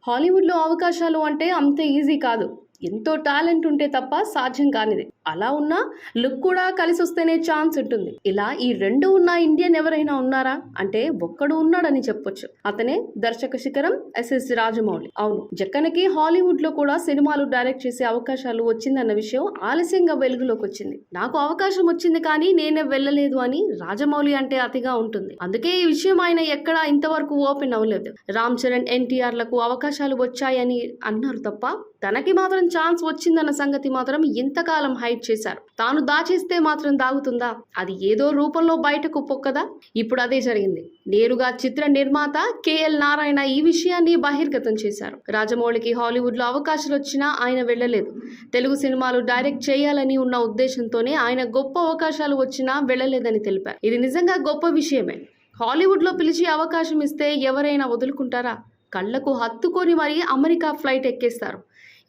హాలీవుడ్‌లో అవకాశాలు అంటే అంత ఈజీ కాదు. ఎంతో టాలెంట్ ఉంటే తప్ప సాధ్యం కానిది. అలా ఉన్నా లుక్ కూడా కలిసొస్తేనే ఛాన్స్ ఉంటుంది. ఇలా ఈ 2 ఉన్న ఇండియన్ ఎవరైనా ఉన్నారా? అంటే ఒక్కడు ఉన్నాడని చెప్పొచ్చు. అతనే దర్శక శిఖరం ఎస్ఎస్ రాజమౌళి. అవును, జక్కనకి హాలీవుడ్‌లో కూడా సినిమాలు డైరెక్ట్ చేసే అవకాశాలు వచ్చిందన్న విషయం ఆలస్యంగా వెలుగులోకి వచ్చింది. నాకు అవకాశం వచ్చింది కానీ నేనే వెళ్ళలేదు అని రాజమౌళి అంటే అతిగా ఉంటుంది. అందుకే ఈ విషయం ఆయన ఎక్కడా ఇంతవరకు ఓపెన్ అవ్వలేదు. రామ్ చరణ్, ఎన్టీఆర్లకు అవకాశాలు వచ్చాయని అన్నారు తప్ప తనకి మాత్రం ఛాన్స్ వచ్చిందన్న సంగతి మాత్రం ఇంతకాలం హైడ్ చేశారు. తాను దాచేస్తే మాత్రం దాగుతుందా? అది ఏదో రూపంలో బయటకు పొక్కదా? ఇప్పుడు అదే జరిగింది. నేరుగా చిత్ర నిర్మాత కేఎల్ నారాయణ ఈ విషయాన్ని బహిర్గతం చేశారు. రాజమౌళికి హాలీవుడ్లో అవకాశాలు వచ్చినా ఆయన వెళ్ళలేదు. తెలుగు సినిమాలు డైరెక్ట్ చేయాలని ఉన్న ఉద్దేశంతోనే ఆయన గొప్ప అవకాశాలు వచ్చినా వెళ్ళలేదని తెలిపారు. ఇది నిజంగా గొప్ప విషయమే. హాలీవుడ్లో పిలిచి అవకాశం ఇస్తే ఎవరైనా వదులుకుంటారా? కళ్లకు హత్తుకొని మరీ అమెరికా ఫ్లైట్ ఎక్కేస్తారు.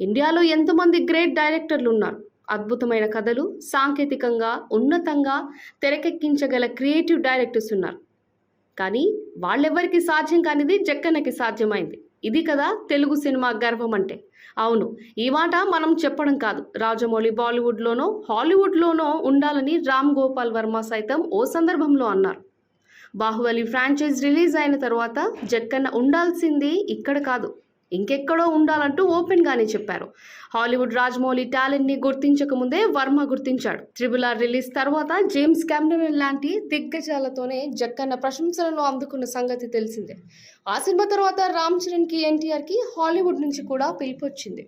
ఇండియాలో ఎంతమంది గ్రేట్ డైరెక్టర్లు ఉన్నారు. అద్భుతమైన కథలు, సాంకేతికంగా ఉన్నతంగా తెరకెక్కించగల క్రియేటివ్ డైరెక్టర్స్ ఉన్నారు. కానీ వాళ్ళెవ్వరికి సాధ్యం కానిది జక్కన్నకి సాధ్యమైంది. ఇది కదా తెలుగు సినిమా గర్వం అంటే. అవును, ఈ మాట మనం చెప్పడం కాదు. రాజమౌళి బాలీవుడ్లోనో హాలీవుడ్లోనో ఉండాలని రామ్ గోపాల్ వర్మ సైతం ఓ సందర్భంలో అన్నారు. బాహుబలి ఫ్రాంచైజ్ రిలీజ్ అయిన తర్వాత జక్కన్న ఉండాల్సింది ఇక్కడ కాదు, ఇంకెక్కడో ఉండాలంటూ ఓపెన్ గానే చెప్పారు. హాలీవుడ్ రాజమౌళి టాలెంట్ ని గుర్తించకముందే వర్మ గుర్తించాడు. RRR రిలీజ్ తర్వాత జేమ్స్ కెమెరన్ లాంటి దిగ్గజాలతోనే జక్కన్న ప్రశంసలను అందుకున్న సంగతి తెలిసిందే. ఆ సినిమా తర్వాత రామ్ చరణ్ కి, ఎన్టీఆర్ కి హాలీవుడ్ నుంచి కూడా పిలుపు వచ్చింది.